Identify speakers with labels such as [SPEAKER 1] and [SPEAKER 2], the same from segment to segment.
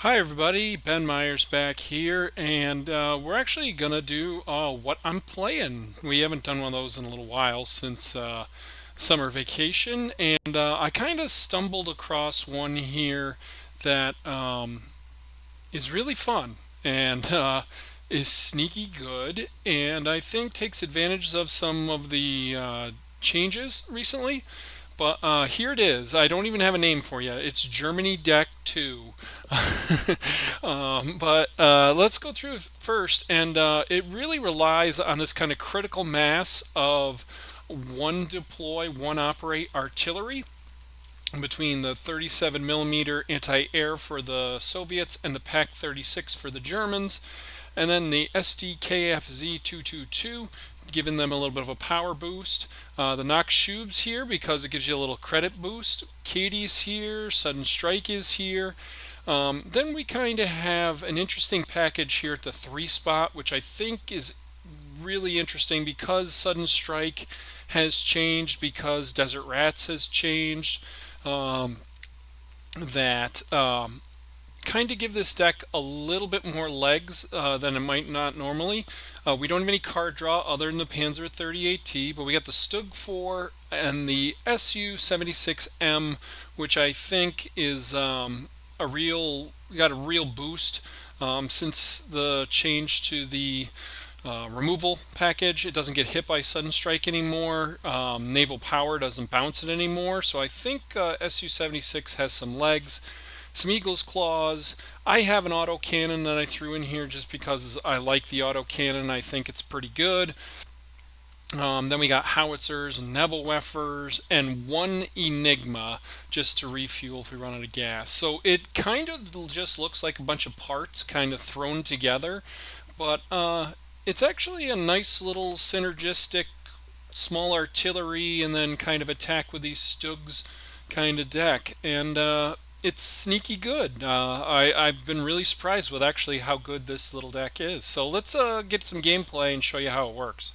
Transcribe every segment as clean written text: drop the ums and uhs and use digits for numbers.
[SPEAKER 1] Hi everybody, Ben Myers back here, and we're actually gonna do what I'm playing. We haven't done one of those in a little while since summer vacation, and I kind of stumbled across one here that is really fun and is sneaky good, and I think takes advantage of some of the changes recently. But here it is. I don't even have a name for it yet. It's Germany Deck 2. But let's go through it first. And it really relies on this kind of critical mass of one deploy, one operate artillery between the 37 millimeter anti-air for the Soviets and the PAC 36 for the Germans, and then the SDKFZ 222 giving them a little bit of a power boost. The Nox Shubes here because it gives you a little credit boost. Katie's here, Sudden Strike is here. Then we kind of have an interesting package here at the 3 spot, which I think is really interesting because Sudden Strike has changed, because Desert Rats has changed. Um, that kind of give this deck a little bit more legs than it might not normally. We don't have any card draw other than the Panzer 38T, but we got the Stug 4 and the SU 76M, which I think is got a real boost since the change to the removal package. It doesn't get hit by sudden strike anymore. Naval power doesn't bounce it anymore. So I think SU-76 has some legs, some Eagle's Claws. I have an autocannon that I threw in here just because I like the autocannon. I think it's pretty good. Then we got howitzers and Nebelwerfers and one Enigma just to refuel if we run out of gas. So it kind of just looks like a bunch of parts kind of thrown together, but it's actually a nice little synergistic small artillery and then kind of attack with these Stugs kind of deck. And it's sneaky good. I've been really surprised with actually how good this little deck is. So let's get some gameplay and show you how it works.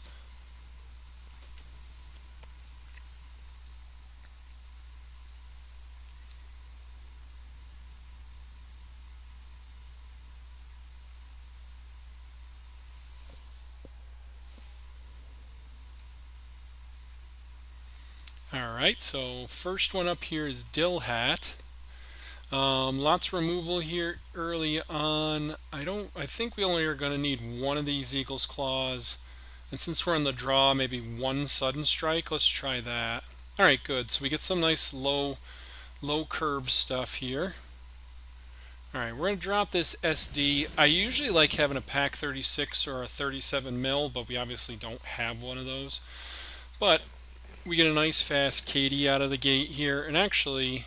[SPEAKER 1] Alright, so first one up here is Dill Hat. Lots of removal here early on. I think we only are going to need one of these Eagle's Claws. And since we're on the draw, maybe one Sudden Strike. Let's try that. Alright, good. So we get some nice low curve stuff here. Alright, we're going to drop this SD. I usually like having a PAC 36 or a 37 mil, but we obviously don't have one of those. But we get a nice fast Katie out of the gate here. And actually,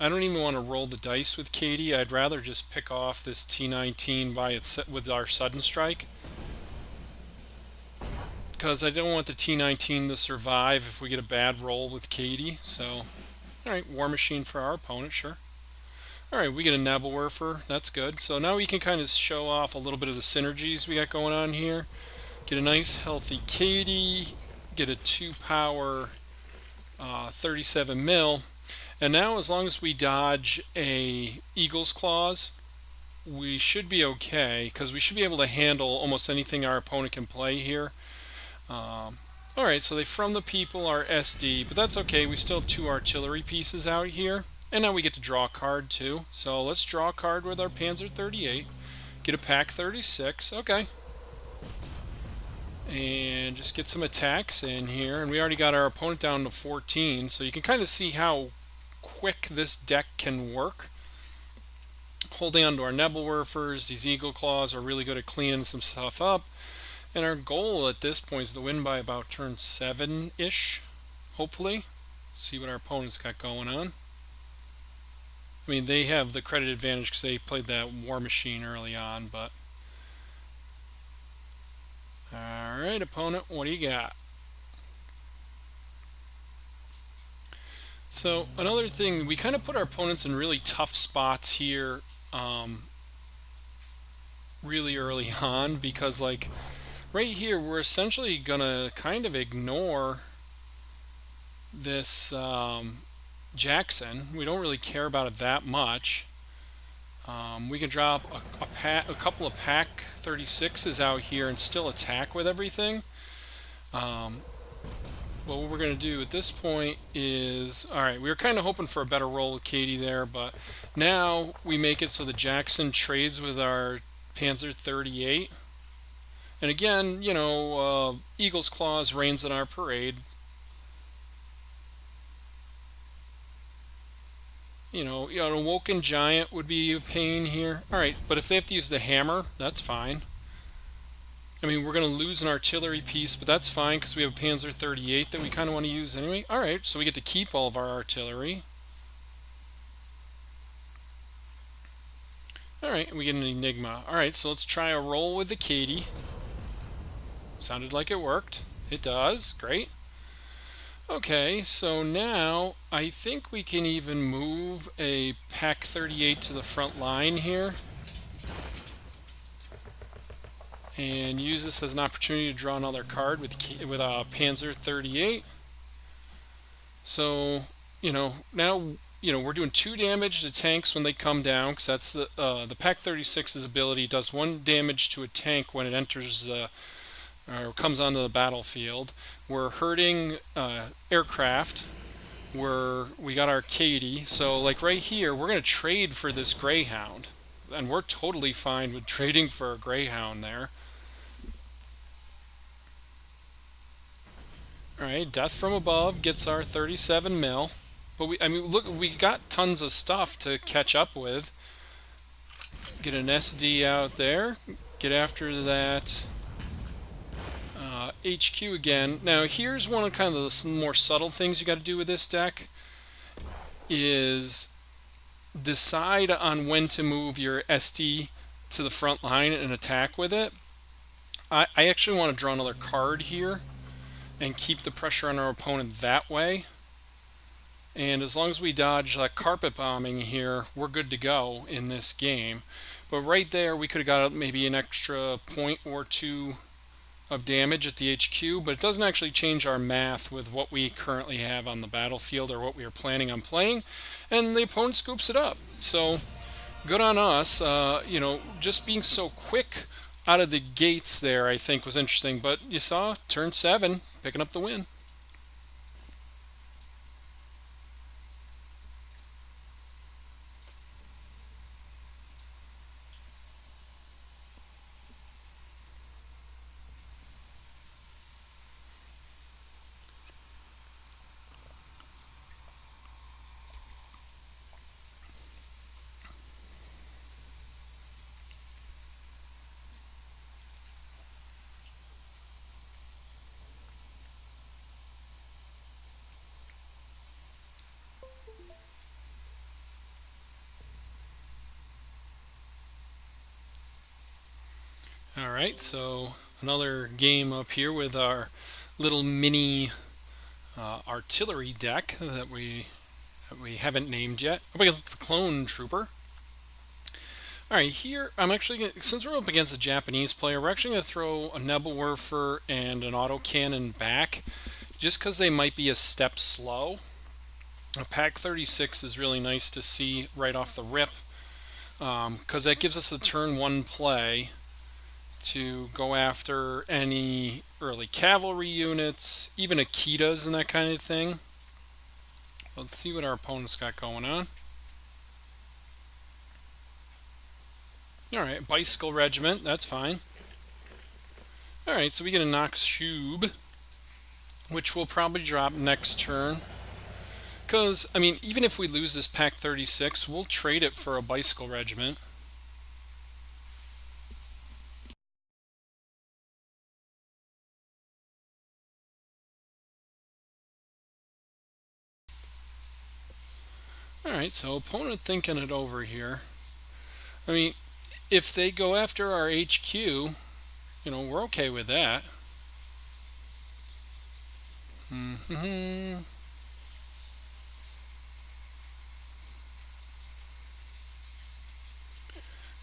[SPEAKER 1] I don't even want to roll the dice with Katie. I'd rather just pick off this T19 by with our Sudden Strike, because I don't want the T19 to survive if we get a bad roll with Katie. So, alright, War Machine for our opponent, sure. Alright, we get a Nebelwerfer. That's good. So now we can kind of show off a little bit of the synergies we got going on here. Get a nice healthy Katie. Get a 2 power 37 mil. And now as long as we dodge a Eagle's Claws, we should be okay, because we should be able to handle almost anything our opponent can play here. Alright, so they from the people are SD, but that's okay. We still have 2 artillery pieces out here. And now we get to draw a card too. So let's draw a card with our Panzer 38. Get a PAC 36. Okay. And just get some attacks in here. And we already got our opponent down to 14. So you can kind of see how quick this deck can work. Holding on to our Nebelwerfers. These Eagle Claws are really good at cleaning some stuff up. And our goal at this point is to win by about turn 7-ish, hopefully. See what our opponent's got going on. I mean, they have the credit advantage because they played that War Machine early on, but... Alright, opponent, what do you got? So, another thing, we kind of put our opponents in really tough spots here really early on, because, like, right here, we're essentially going to kind of ignore this Jackson. We don't really care about it that much. We can drop a couple of pack 36s out here and still attack with everything. But what we're going to do at this point is, all right, we were kind of hoping for a better roll with Katie there, but now we make it so the Jackson trades with our Panzer 38. And again, Eagle's Claws reigns in our parade. An Awoken Giant would be a pain here. All right, but if they have to use the hammer, that's fine. I mean, we're going to lose an artillery piece, but that's fine because we have a Panzer 38 that we kind of want to use anyway. All right, so we get to keep all of our artillery. All right, we get an Enigma. All right, so let's try a roll with the Katie. Sounded like it worked. It does. Great. Okay, so now I think we can even move a Pack 38 to the front line here. And use this as an opportunity to draw another card with a Panzer 38. So, now, we're doing 2 damage to tanks when they come down, because that's the Pack 36's ability does 1 damage to a tank when it enters or comes onto the battlefield. We're hurting aircraft. We got our Katie. So, like right here, we're going to trade for this Greyhound. And we're totally fine with trading for a Greyhound there. Alright, Death from Above gets our 37 mil. But we got tons of stuff to catch up with. Get an SD out there. Get after that HQ again. Now here's one of kind of the more subtle things you got to do with this deck. Is decide on when to move your SD to the front line and attack with it. I actually want to draw another card here and keep the pressure on our opponent that way. And as long as we dodge carpet bombing here, we're good to go in this game. But right there, we could have got maybe an extra point or 2 of damage at the HQ, but it doesn't actually change our math with what we currently have on the battlefield or what we are planning on playing. And the opponent scoops it up. So good on us. Just being so quick out of the gates there, I think, was interesting. But you saw turn 7, picking up the win. Alright, so another game up here with our little mini artillery deck that we haven't named yet. Up against the Clone Trooper. Alright, here I'm actually since we're up against a Japanese player, we're actually going to throw a Nebelwerfer and an autocannon back, just because they might be a step slow. A Pack 36 is really nice to see right off the rip, because that gives us a turn 1 play to go after any early cavalry units, even Akitas and that kind of thing. Let's see what our opponent's got going on. Alright, Bicycle Regiment, that's fine. Alright, so we get a Nox Shube, which we'll probably drop next turn. Because, even if we lose this Pack 36, we'll trade it for a Bicycle Regiment. Alright, so opponent thinking it over here. If they go after our HQ, we're okay with that.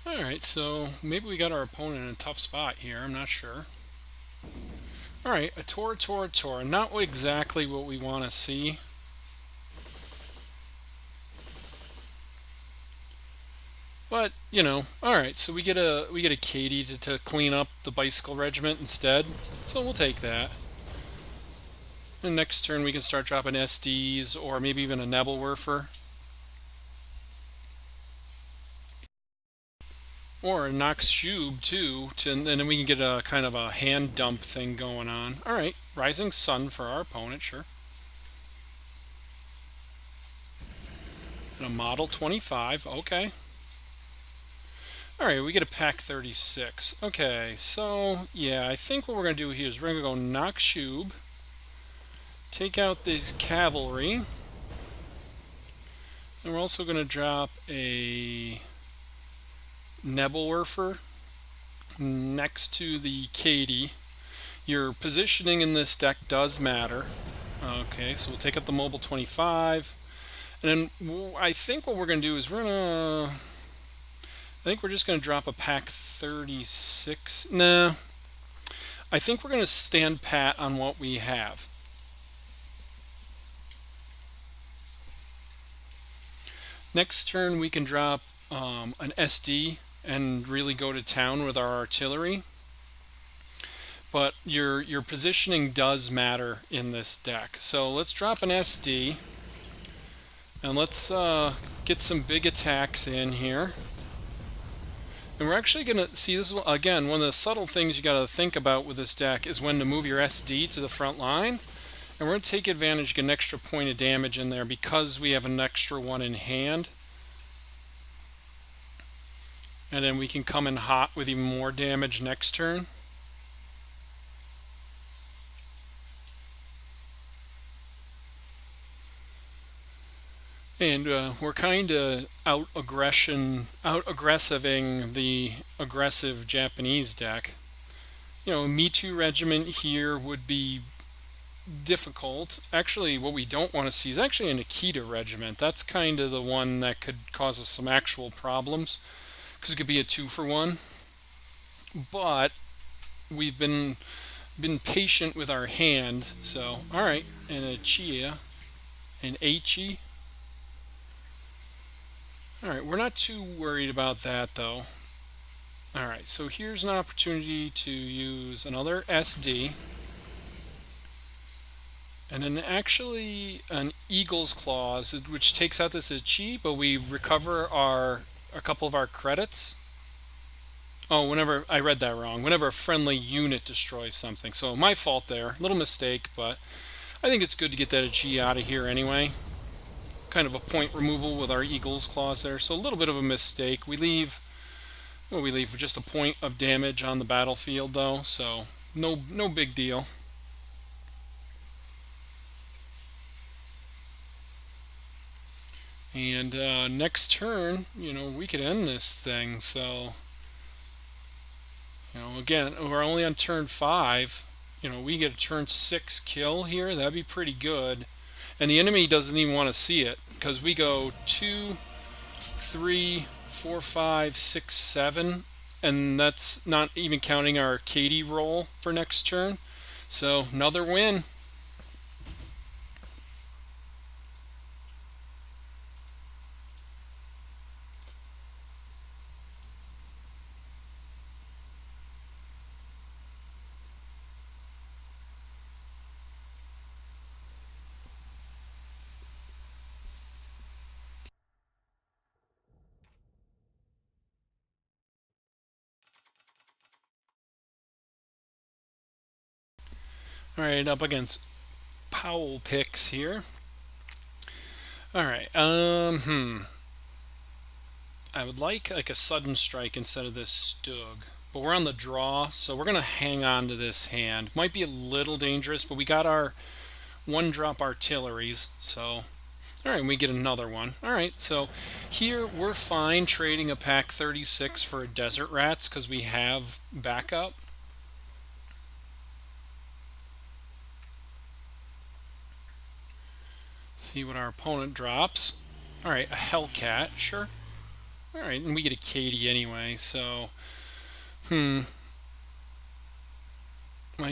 [SPEAKER 1] Alright, so maybe we got our opponent in a tough spot here, I'm not sure. Alright, a Tor. Not exactly what we want to see. But all right. So we get a Katie to clean up the bicycle regiment instead. So we'll take that. And next turn we can start dropping SDs or maybe even a Nebelwerfer or a Nox Shube too. And then we can get a kind of a hand dump thing going on. All right, Rising Sun for our opponent, sure. And a Model 25, okay. All right, we get a pack 36. Okay, so yeah, I think what we're going to do here is we're going to go Nox Shube, take out these cavalry, and we're also going to drop a Nebelwerfer next to the Katie. Your positioning in this deck does matter. Okay, so we'll take out the Mobile 25. And then I think what we're going to do is I think we're just going to drop a pack 36. Nah, I think we're going to stand pat on what we have. Next turn we can drop an SD and really go to town with our artillery. But your positioning does matter in this deck. So let's drop an SD and let's get some big attacks in here. And we're actually going to see this again. One of the subtle things you got to think about with this deck is when to move your SD to the front line. And we're going to take advantage, get an extra point of damage in there because we have an extra one in hand. And then we can come in hot with even more damage next turn. And we're kind of out-aggressiving the aggressive Japanese deck. Me Too Regiment here would be difficult. Actually, what we don't want to see is actually a Nikita Regiment. That's kind of the one that could cause us some actual problems because it could be a 2-for-1. But we've been patient with our hand. So, all right, and a Chia, an Aichi. All right, we're not too worried about that though. All right, so here's an opportunity to use another SD. And then actually an Eagle's Claws, which takes out this Ichi, but we recover a couple of our credits. Oh, whenever I read that wrong. Whenever a friendly unit destroys something. So my fault there. Little mistake, but I think it's good to get that Ichi out of here anyway. Kind of a point removal with our Eagle's Claws there. So a little bit of a mistake. We leave just a point of damage on the battlefield though, so no big deal. And next turn, we could end this thing. So, again, we're only on turn 5. We get a turn 6 kill here. That'd be pretty good. And the enemy doesn't even want to see it because we go 2, 3, 4, 5, 6, 7, and that's not even counting our Katie roll for next turn. So another win. All right, up against Powell picks here. All right, I would like a sudden strike instead of this Stug. But we're on the draw, so we're going to hang on to this hand. Might be a little dangerous, but we got our 1-drop artilleries, so... Alright, we get another one. Alright, so here we're fine trading a pack 36 for a Desert Rats because we have backup. See what our opponent drops. Alright, a Hellcat, sure. Alright, and we get a Katie anyway, so... I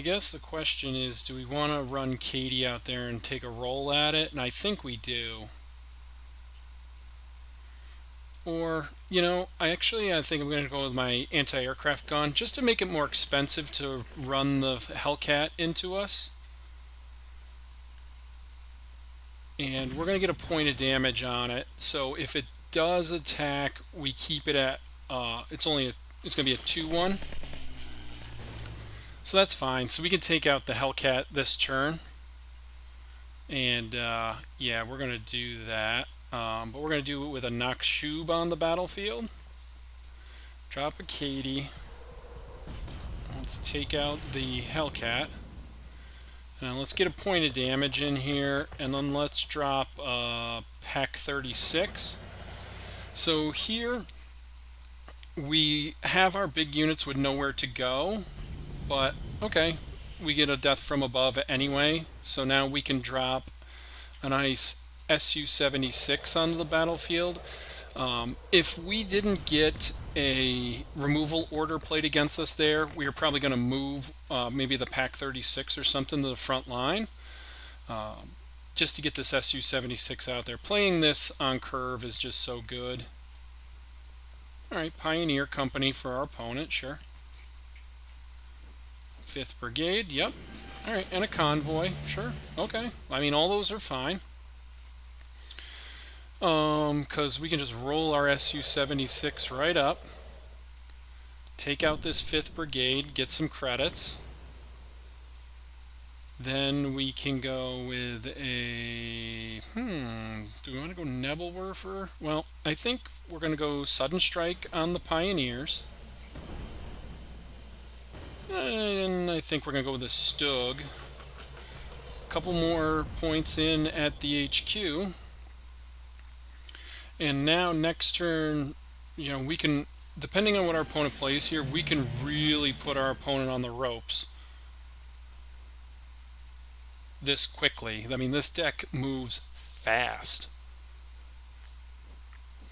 [SPEAKER 1] guess the question is, do we want to run Katie out there and take a roll at it? And I think we do. Or, I think I'm going to go with my anti-aircraft gun just to make it more expensive to run the Hellcat into us. And we're going to get a point of damage on it. So if it does attack, we keep it at, it's going to be a 2-1. So that's fine. So we can take out the Hellcat this turn. And yeah, we're going to do that. But we're going to do it with a Nakshub on the battlefield. Drop a Katie. Let's take out the Hellcat. Now let's get a point of damage in here, and then let's drop Pack 36. So here we have our big units with nowhere to go, but okay, we get a death from above anyway. So now we can drop a nice Su-76 onto the battlefield. If we didn't get a removal order played against us there, we are probably going to move maybe the Pack 36 or something to the front line just to get this Su-76 out there. Playing this on curve is just so good. Alright, Pioneer Company for our opponent, sure. 5th Brigade, yep. Alright, and a convoy, sure, okay. I mean, all those are fine. Because we can just roll our Su-76 right up, take out this 5th Brigade, get some credits. Then we can go with a, do we want to go Nebelwerfer? Well, I think we're going to go Sudden Strike on the Pioneers. And I think we're going to go with a Stug. A couple more points in at the HQ. And now next turn, we can, depending on what our opponent plays here, we can really put our opponent on the ropes this quickly. I mean, this deck moves fast.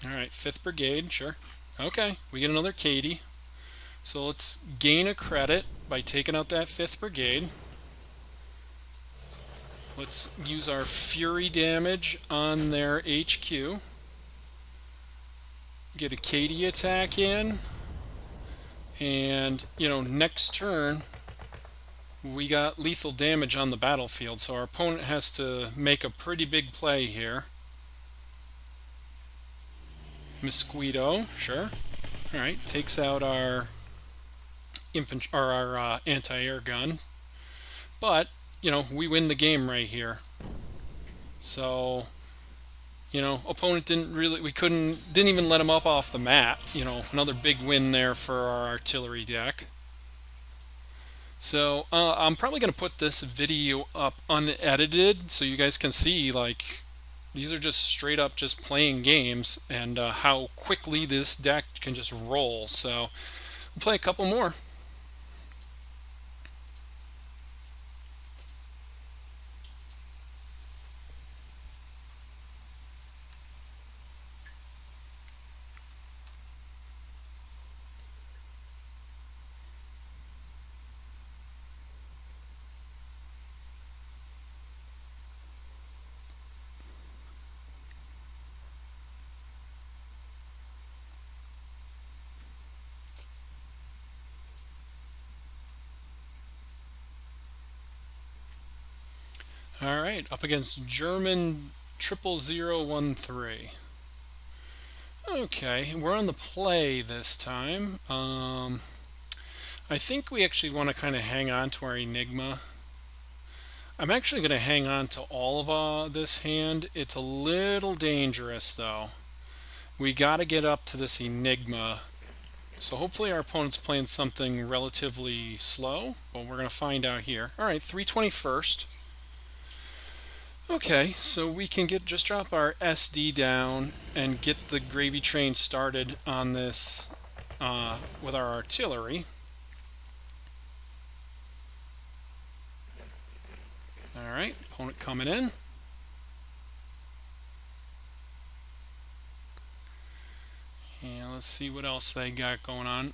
[SPEAKER 1] Alright, 5th Brigade, sure. Okay, we get another Katie. So let's gain a credit by taking out that 5th Brigade. Let's use our Fury damage on their HQ. Get a Katie attack in. And, next turn, we got lethal damage on the battlefield, so our opponent has to make a pretty big play here. Mosquito, sure. Alright, takes out our our anti-air gun. But, we win the game right here. So, opponent didn't even let him up off the mat. Another big win there for our artillery deck. So I'm probably going to put this video up unedited so you guys can see, like, these are just straight up just playing games and how quickly this deck can just roll. So we'll play a couple more. Alright, up against German 00013. Okay, we're on the play this time. I think we actually want to kind of hang on to our Enigma. I'm actually going to hang on to all of this hand. It's a little dangerous though. We got to get up to this Enigma. So hopefully our opponent's playing something relatively slow. Well, we're going to find out here. Alright, 321st. Okay, so we can just drop our SD down and get the gravy train started on this with our artillery. Alright, opponent coming in. And let's see what else they got going on.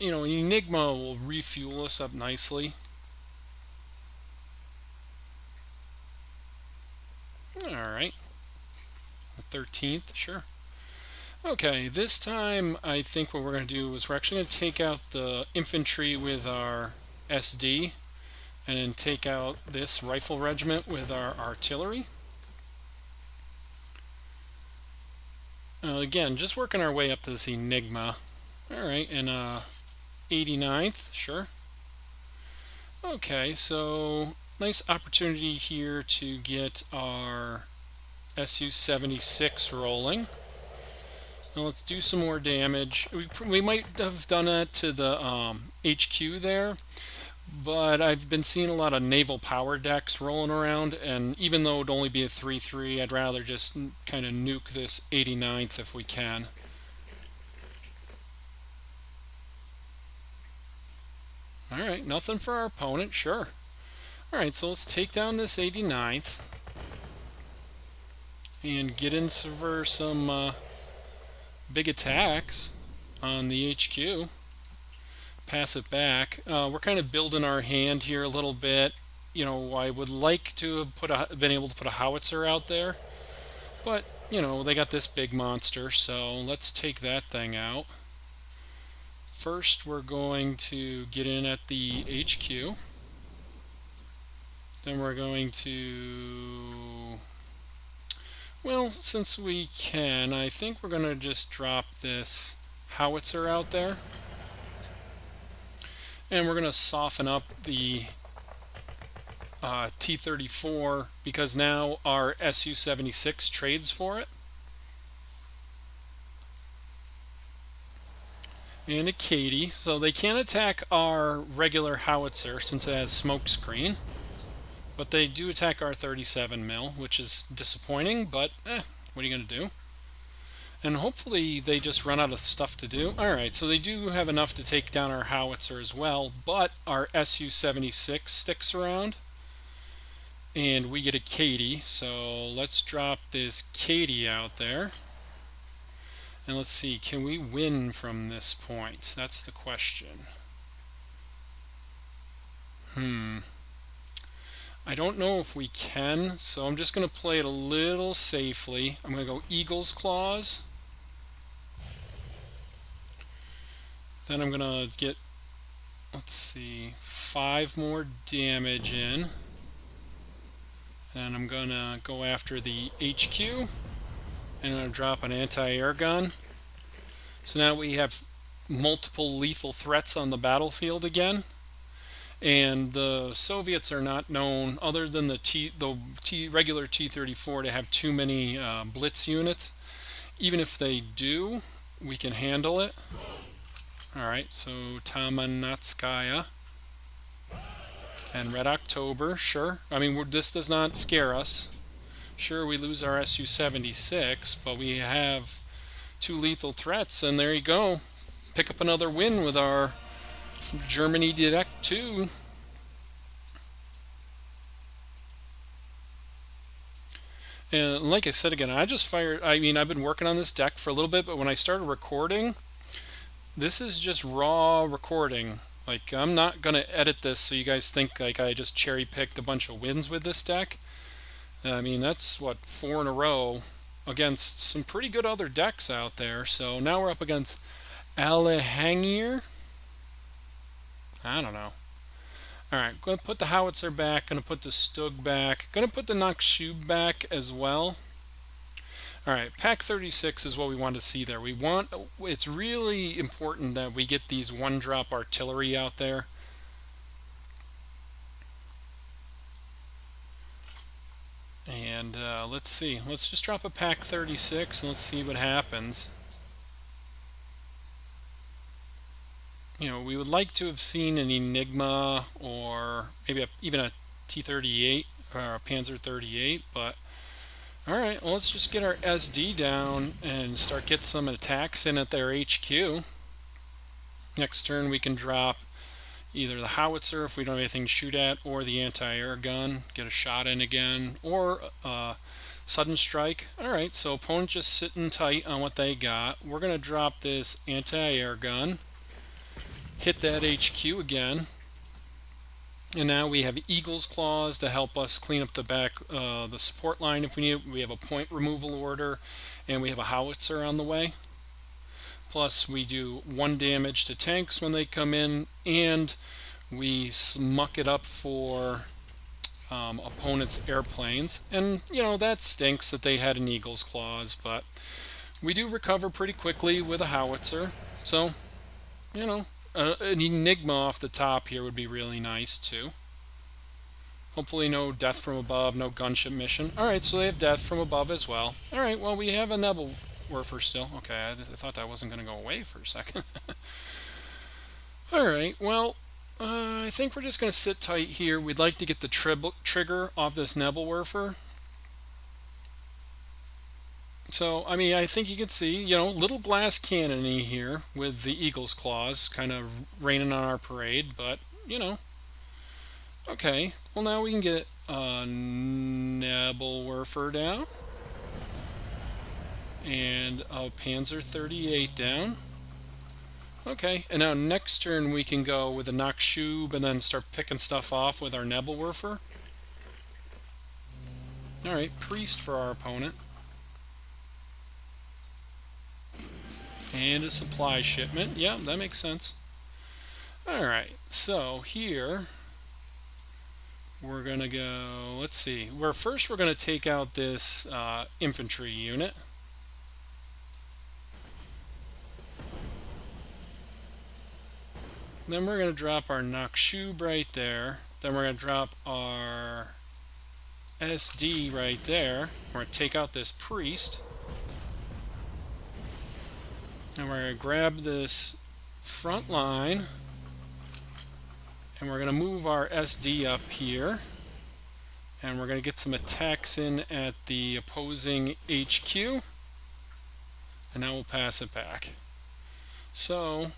[SPEAKER 1] Enigma will refuel us up nicely. Alright. The 13th, sure. Okay, this time I think what we're going to do is we're actually going to take out the infantry with our SD and then take out this rifle regiment with our artillery. Again, just working our way up to this Enigma. Alright, and 89th, sure. Okay, so nice opportunity here to get our Su-76 rolling. Now let's do some more damage. We might have done that to the HQ there, but I've been seeing a lot of naval power decks rolling around, and even though it'd only be a 3-3, I'd rather just kind of nuke this 89th if we can. Alright, nothing for our opponent, sure. Alright, so let's take down this 89th and get in for some big attacks on the HQ. Pass it back. We're kind of building our hand here a little bit. You know, I would like to have been able to put a howitzer out there, but you know, they got this big monster, so let's take that thing out. First, we're going to get in at the HQ. Then we're going to, well, since we can, I think we're going to just drop this howitzer out there. And we're going to soften up the T-34 because now our Su-76 trades for it. And a Katie, so they can't attack our regular howitzer since it has smokescreen, but they do attack our 37 mil, which is disappointing, but what are you going to do? And hopefully they just run out of stuff to do. Alright, so they do have enough to take down our howitzer as well, but our Su-76 sticks around, and we get a Katie, so let's drop this Katie out there. And let's see, can we win from this point? That's the question. I don't know if we can, so I'm just going to play it a little safely. I'm going to go Eagle's Claws. Then I'm going to get, let's see, 5 more damage in. And I'm going to go after the HQ. And I'm going to drop an anti-air gun. So now we have multiple lethal threats on the battlefield again. And the Soviets are not known, other than the regular T-34, to have too many blitz units. Even if they do, we can handle it. Alright, so Tamanatskaya and Red October, sure. I mean, this does not scare us. Sure, we lose our Su-76, but we have 2 lethal threats, and there you go. Pick up another win with our Germany Direct 2. And like I said again, I've been working on this deck for a little bit, but when I started recording, this is just raw recording. Like, I'm not going to edit this so you guys think like I just cherry picked a bunch of wins with this deck. I mean, that's, what, 4 in a row against some pretty good other decks out there. So now we're up against Alehangir. I don't know. Alright, going to put the howitzer back, going to put the Stug back, going to put the Nakshub back as well. Alright, Pack 36 is what we want to see there. It's really important that we get these 1-drop artillery out there. And let's see. Let's just drop a Pack 36 and let's see what happens. You know, we would like to have seen an Enigma or maybe even a T-38 or a Panzer 38, but alright, well, let's just get our SD down and start getting some attacks in at their HQ. Next turn we can drop either the howitzer if we don't have anything to shoot at, or the anti-air gun, get a shot in again, or sudden strike. Alright, so opponent just sitting tight on what they got. We're going to drop this anti-air gun, hit that HQ again, and now we have Eagle's Claws to help us clean up the back, the support line if we need it. We have a point removal order, and we have a howitzer on the way. Plus we do 1 damage to tanks when they come in, and we muck it up for opponents' airplanes. And you know, that stinks that they had an eagle's claws, but we do recover pretty quickly with a howitzer. So you know, an enigma off the top here would be really nice too. Hopefully no death from above, no gunship mission. Alright, so they have death from above as well. Alright, well we have a Nebelwerfer still. Okay, I thought that wasn't going to go away for a second. Alright, well, I think we're just going to sit tight here. We'd like to get the trigger off this Nebelwerfer. So, I mean, I think you can see, you know, little glass cannony here with the eagle's claws kind of raining on our parade, but, you know. Okay, well now we can get a Nebelwerfer down. And a Panzer 38 down. Okay, and now next turn we can go with a Nachschub and then start picking stuff off with our Nebelwerfer. Alright, Priest for our opponent. And a supply shipment. Yeah, that makes sense. Alright, so here we're going to go, let's see. First we're going to take out this infantry unit. Then we're going to drop our Nachschub right there. Then we're going to drop our SD right there. We're going to take out this Priest. And we're going to grab this front line. And we're going to move our SD up here. And we're going to get some attacks in at the opposing HQ. And now we'll pass it back. So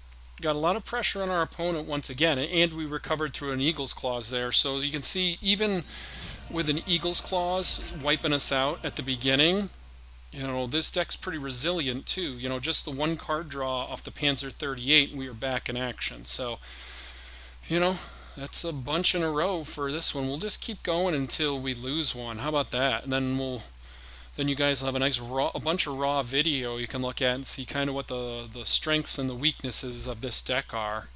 [SPEAKER 1] got a lot of pressure on our opponent once again, and we recovered through an eagle's claws there. So you can see, even with an eagle's claws wiping us out at the beginning, you know, this deck's pretty resilient too. You know, just the 1 card draw off the Panzer 38 and we are back in action. So, you know, that's a bunch in a row for this one. We'll just keep going until we lose one. How about that? And then you guys will have a nice a bunch of raw video you can look at and see kind of what the strengths and the weaknesses of this deck are.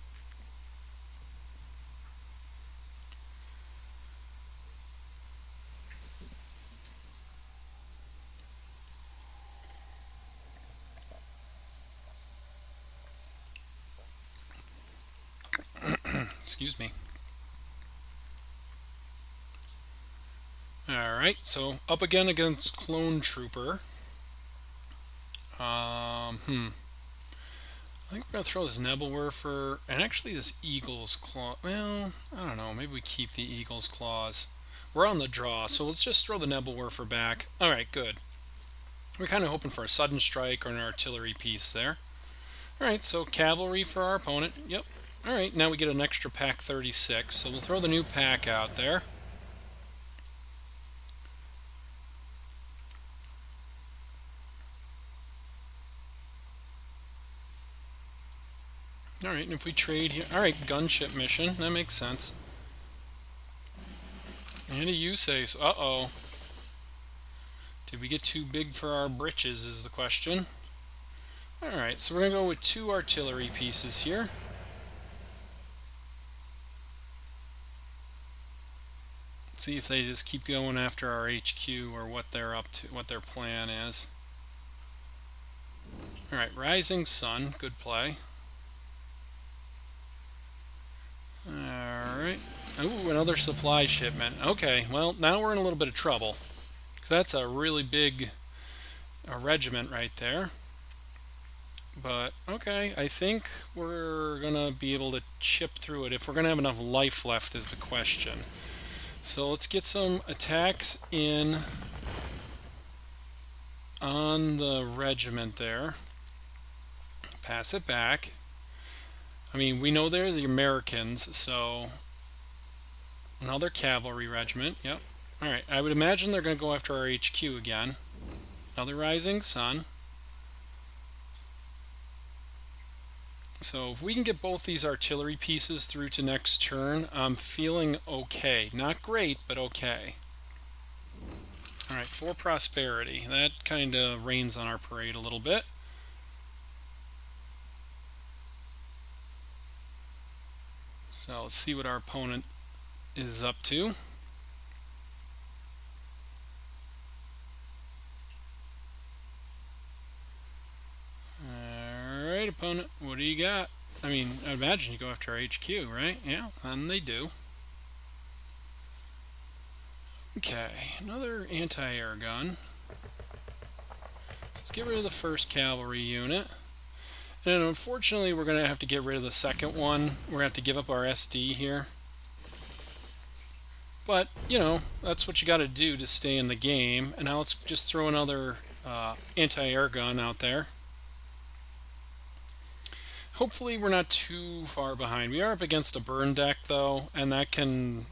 [SPEAKER 1] Excuse me. Alright, so up again against Clone Trooper. I think we're going to throw this Nebelwerfer and actually this Eagle's Claw. Well, I don't know. Maybe we keep the Eagle's Claws. We're on the draw, so let's just throw the Nebelwerfer back. Alright, good. We're kind of hoping for a sudden strike or an artillery piece there. Alright, so cavalry for our opponent. Yep. Alright, now we get an extra pack 36, so we'll throw the new pack out there. Alright, and if we trade here... Alright, gunship mission. That makes sense. And a USACE. Uh-oh. Did we get too big for our britches is the question. Alright, so we're going to go with 2 artillery pieces here. See if they just keep going after our HQ or what they're up to, what their plan is. Alright, Rising Sun. Good play. Alright. Ooh, another supply shipment. Okay, well, now we're in a little bit of trouble. That's a really big regiment right there. But, okay, I think we're going to be able to chip through it. If we're going to have enough life left is the question. So let's get some attacks in on the regiment there. Pass it back. I mean, we know they're the Americans, so another cavalry regiment. Yep. Alright, I would imagine they're going to go after our HQ again. Another Rising Sun. So if we can get both these artillery pieces through to next turn, I'm feeling okay. Not great, but okay. Alright, for prosperity. That kind of rains on our parade a little bit. So let's see what our opponent is up to. Alright, opponent, what do you got? I mean, I imagine you go after our HQ, right? Yeah, and they do. Okay, another anti-air gun. Let's get rid of the first cavalry unit. And unfortunately, we're going to have to get rid of the second one. We're going to have to give up our SD here. But, you know, that's what you got to do to stay in the game. And now let's just throw another anti-air gun out there. Hopefully we're not too far behind. We are up against a burn deck, though, and that can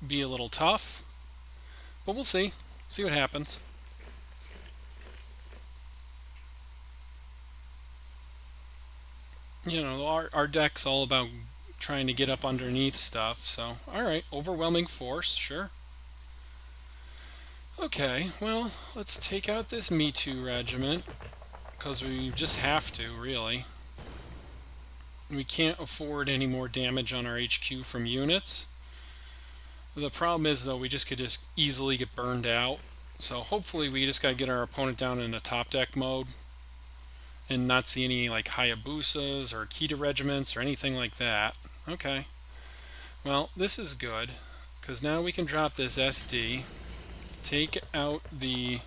[SPEAKER 1] be a little tough. But we'll see. See what happens. You know, our deck's all about trying to get up underneath stuff, so alright, overwhelming force, sure. Okay, well, let's take out this Me Too regiment, because we just have to, really. We can't afford any more damage on our HQ from units. The problem is, though, we just could just easily get burned out, so hopefully we just got to get our opponent down in a top deck mode and not see any like Hayabusas or Akita regiments or anything like that. Okay. Well, this is good, because now we can drop this SD, take out the,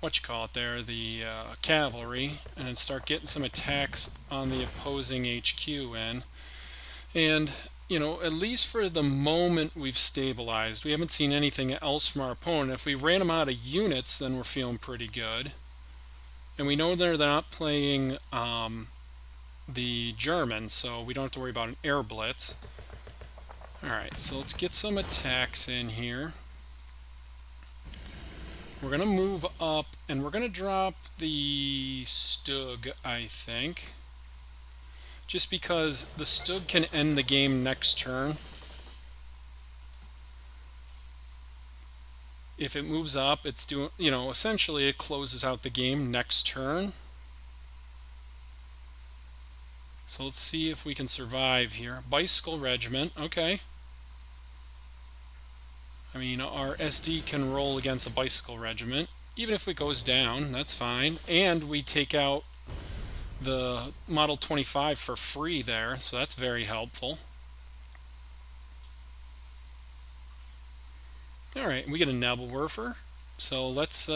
[SPEAKER 1] the cavalry, and then start getting some attacks on the opposing HQ in. And, you know, at least for the moment we've stabilized. We haven't seen anything else from our opponent. If we ran them out of units, then we're feeling pretty good. And we know they're not playing the Germans, so we don't have to worry about an air blitz. Alright, so let's get some attacks in here. We're going to move up, and we're going to drop the Stug, I think. Just because the Stug can end the game next turn. If it moves up, it's doing, you know, essentially it closes out the game next turn. So let's see if we can survive here. Bicycle Regiment, okay. I mean, our SD can roll against a Bicycle Regiment. Even if it goes down, that's fine. And we take out the Model 25 for free there, so that's very helpful. Alright, we get a Nebelwerfer. So let's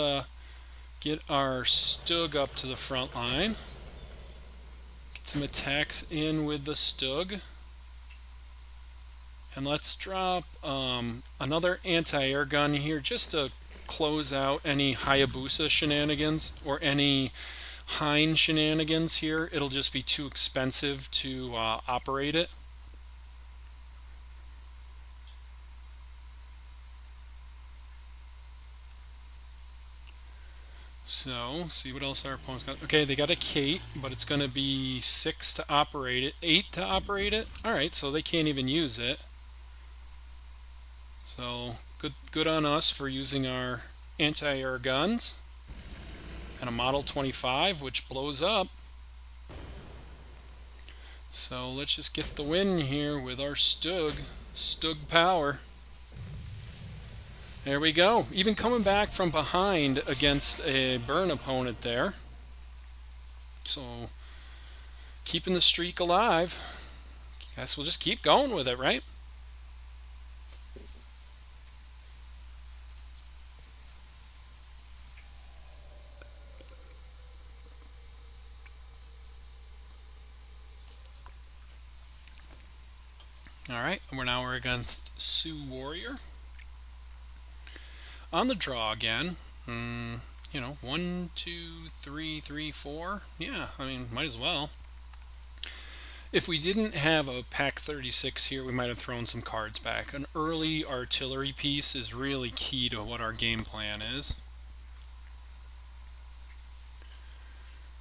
[SPEAKER 1] get our Stug up to the front line. Get some attacks in with the Stug. And let's drop another anti-air gun here just to close out any Hayabusa shenanigans or any Hein shenanigans here. It'll just be too expensive to operate it. So, see what else our opponent's got. Okay, they got a Kate, but it's going to be 6 to operate it, 8 to operate it. Alright, so they can't even use it. So, good on us for using our anti-air guns. And a Model 25, which blows up. So let's just get the win here with our Stug power. There we go. Even coming back from behind against a burn opponent there. So keeping the streak alive. Guess we'll just keep going with it, right? Alright, we're against Sioux Warrior. On the draw again. You know, 1, 2, 3, 3, 4. Yeah, I mean, might as well. If we didn't have a Pack 36 here, we might have thrown some cards back. An early artillery piece is really key to what our game plan is.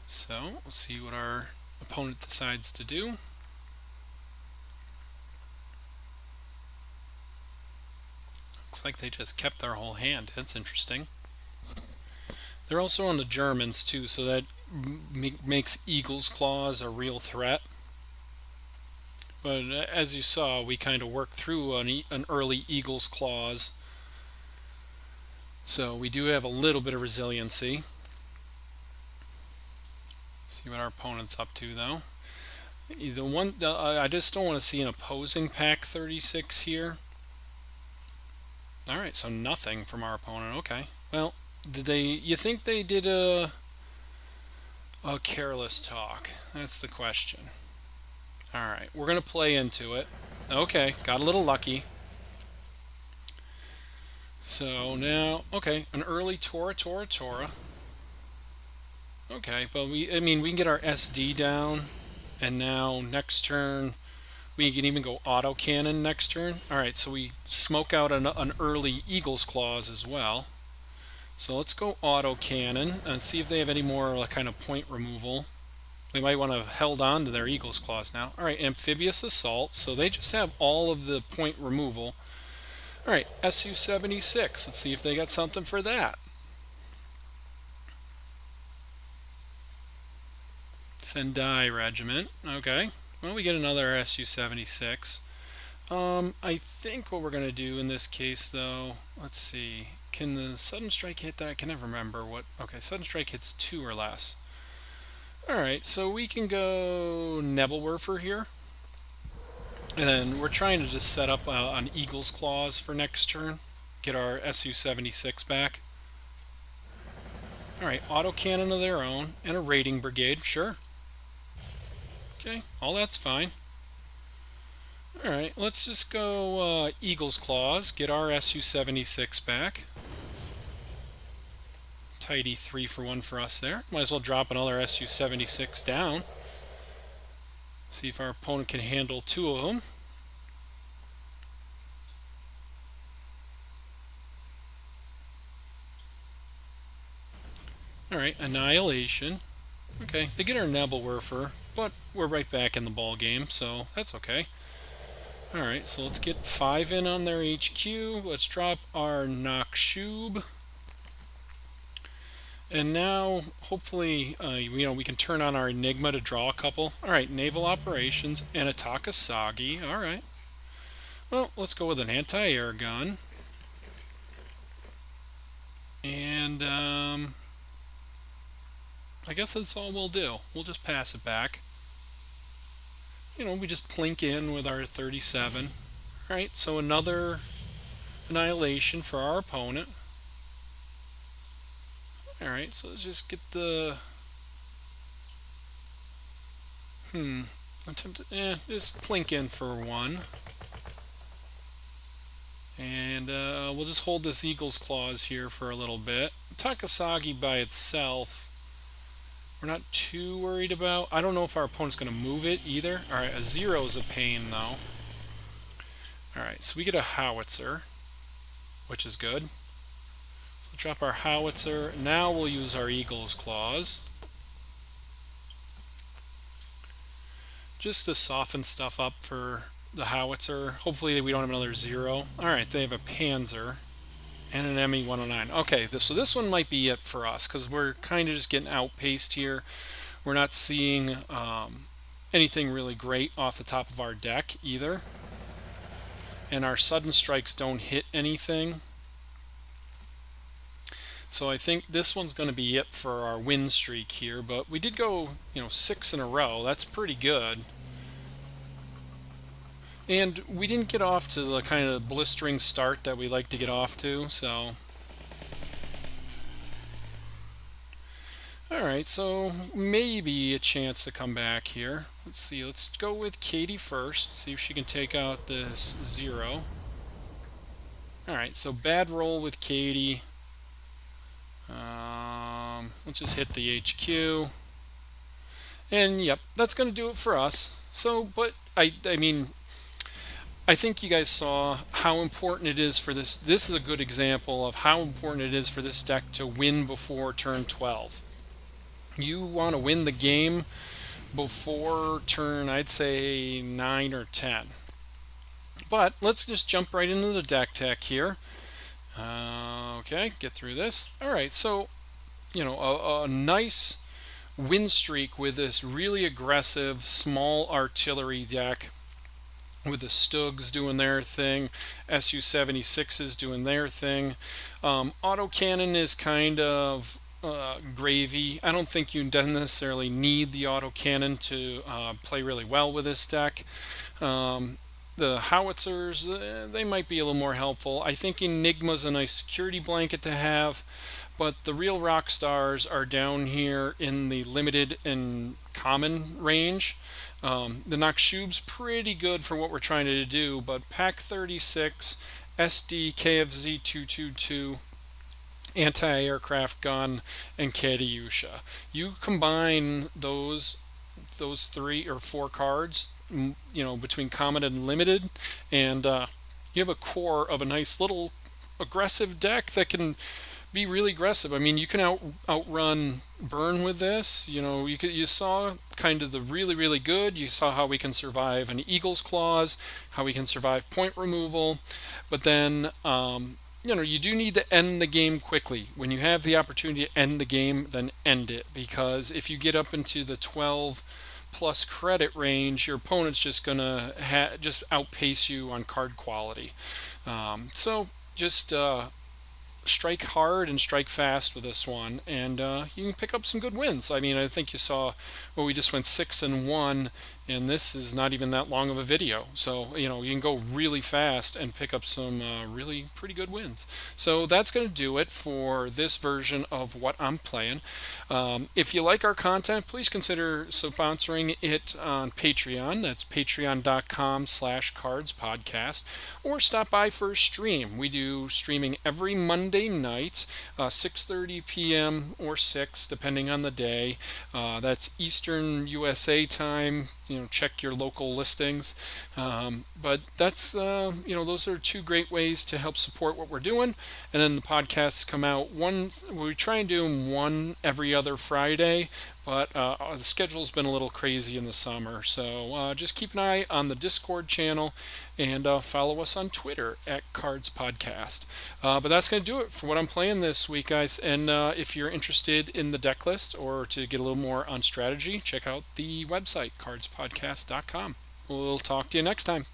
[SPEAKER 1] So, let's see what our opponent decides to do. Looks like they just kept their whole hand. That's interesting. They're also on the Germans too, so that makes Eagle's Claws a real threat. But as you saw, we kind of worked through an early Eagle's Claws. So we do have a little bit of resiliency. See what our opponent's up to, though. I just don't want to see an opposing pack 36 here. All right, so nothing from our opponent. Okay. Well, you think they did a careless talk? That's the question. All right, we're going to play into it. Okay, got a little lucky. So now, okay, an early Tora. Okay, but we can get our SD down, and now next turn we can even go autocannon next turn. All right, so we smoke out an early Eagle's Claws as well. So let's go autocannon and see if they have any more kind of point removal. They might want to have held on to their Eagle's Claws now. All right, Amphibious Assault. So they just have all of the point removal. All right, Su-76. Let's see if they got something for that. Sendai Regiment. Okay. Well, we get another Su-76. I think what we're going to do in this case, though, let's see. Can the Sudden Strike hit that? I can never remember what. Okay, Sudden Strike hits 2 or less. Alright, so we can go Nebelwerfer here. And then we're trying to just set up an Eagle's Claws for next turn. Get our Su-76 back. Alright, autocannon of their own. And a raiding brigade, sure. Okay, all that's fine. Alright, let's just go Eagle's Claws. Get our Su-76 back. Tidy 3-for-1 for us there. Might as well drop another Su-76 down. See if our opponent can handle 2 of them. Alright, Annihilation. Okay, they get our Nebelwerfer, but we're right back in the ball game, so that's okay. Alright, so let's get 5 in on their HQ. Let's drop our Nakshub. And now, hopefully, we can turn on our Enigma to draw a couple. Alright, Naval Operations and a Takasagi. Alright. Well, let's go with an anti-air gun. And, I guess that's all we'll do. We'll just pass it back. We just plink in with our 37. Alright, so another Annihilation for our opponent. Alright, so let's just get the... just plink in for 1. And we'll just hold this Eagle's Claws here for a little bit. Takasagi by itself, we're not too worried about. I don't know if our opponent's going to move it either. Alright, a 0 is a pain though. Alright, so we get a Howitzer, which is good. So drop our Howitzer. Now we'll use our Eagle's Claws. Just to soften stuff up for the Howitzer. Hopefully we don't have another 0. Alright, they have a Panzer and an ME-109. Okay, so this one might be it for us, because we're kind of just getting outpaced here. We're not seeing anything really great off the top of our deck either. And our sudden strikes don't hit anything. So I think this one's going to be it for our win streak here. But we did go, 6 in a row. That's pretty good. And we didn't get off to the kind of blistering start that we like to get off to, so... Alright, so maybe a chance to come back here. Let's see, let's go with Katie first, see if she can take out this 0. Alright, so bad roll with Katie. Let's just hit the HQ. And yep, that's going to do it for us. So, but I mean... I think you guys saw how important it is for this. This is a good example of how important it is for this deck to win before turn 12. You want to win the game before turn, I'd say, 9 or 10. But let's just jump right into the deck tech here. Okay, get through this. Alright, so, a nice win streak with this really aggressive small artillery deck. with the Stugs doing their thing, SU-76s doing their thing. Autocannon is kind of gravy. I don't think you necessarily need the autocannon to play really well with this deck. Um, the howitzers, they might be a little more helpful. I think Enigma's a nice security blanket to have, but the real rock stars are down here in the limited and common range. The Nakshub's pretty good for what we're trying to do, but Pack 36, SD, KFZ 222, anti-aircraft gun, and Katyusha. You combine those 3 or 4 cards, between common and limited, and you have a core of a nice little aggressive deck that can be really aggressive. I mean, you can outrun Burn with this. You saw kind of the really really good. You saw how we can survive an Eagle's Claws, how we can survive point removal, but then you do need to end the game quickly. When you have the opportunity to end the game, then end it, because if you get up into the 12 plus credit range, your opponent's just gonna just outpace you on card quality. So just strike hard and strike fast with this one, and you can pick up some good wins. I mean, I think you saw, well, we just went 6-1, and this is not even that long of a video. So you can go really fast and pick up some really pretty good wins. So that's going to do it for this version of what I'm playing. If you like our content, please consider sponsoring it on Patreon. That's patreon.com/cardspodcast, or stop by for a stream. We do streaming every Monday night, 6:30 p.m. or 6, depending on the day. That's Eastern USA time. Check your local listings. But that's those are 2 great ways to help support what we're doing. And then the podcasts come out we try and do them one every other Friday, but the schedule's been a little crazy in the summer. So just keep an eye on the Discord channel, and follow us on Twitter at Cards Podcast. But that's going to do it for what I'm playing this week, guys. And if you're interested in the deck list or to get a little more on strategy, check out the website, cardspodcast.com. We'll talk to you next time.